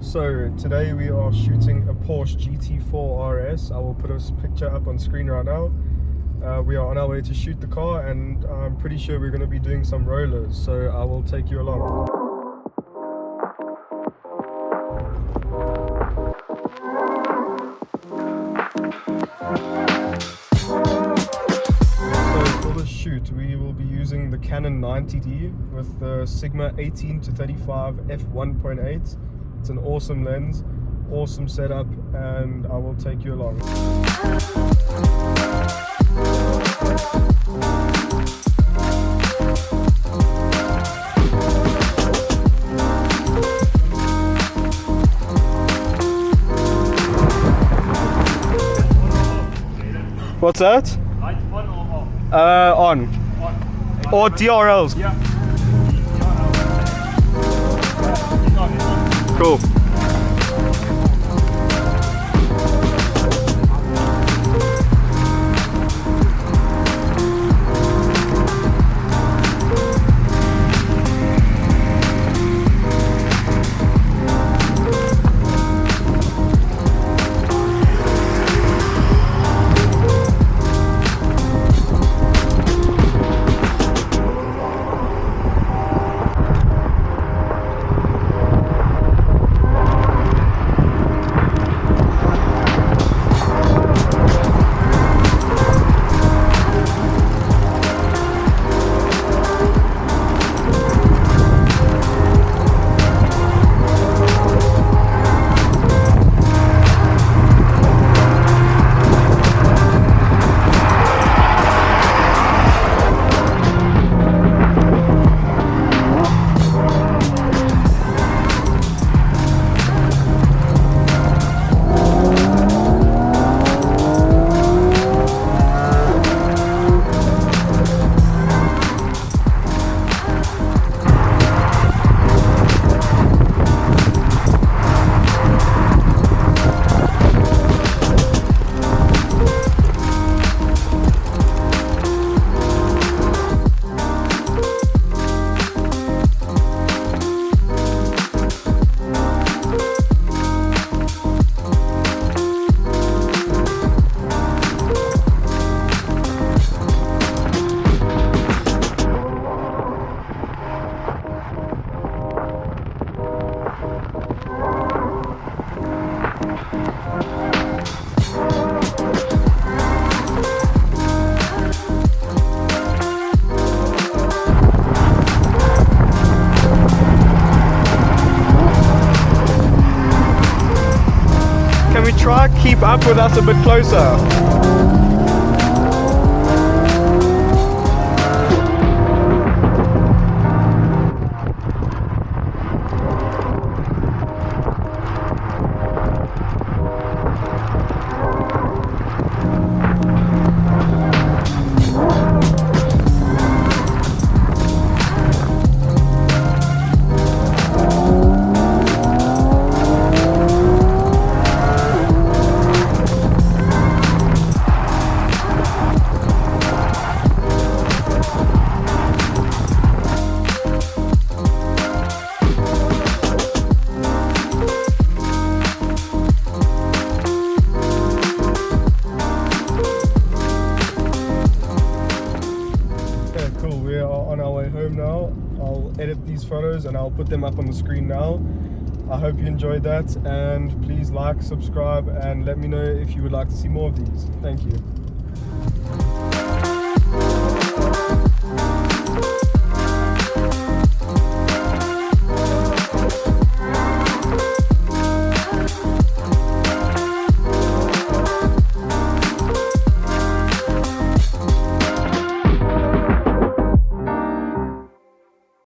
So today we are shooting a Porsche GT4 RS. I will put a picture up on screen right now. We are on our way to shoot the car, and I'm pretty sure we're going to be doing some rollers, so I will take you along. So for the shoot we will be using the Canon 90D with the Sigma 18-35 f1.8. It's an awesome lens, awesome setup, and I will take you along. What's that? Light on or off? On. On. Or DRLs. Yeah. It's on. Cool. Can we try keep up with us a bit closer? Cool, we are on our way home now. I'll edit these photos and I'll put them up on the screen now. I hope you enjoyed that, and please like, subscribe, and let me know if you would like to see more of these. Thank you.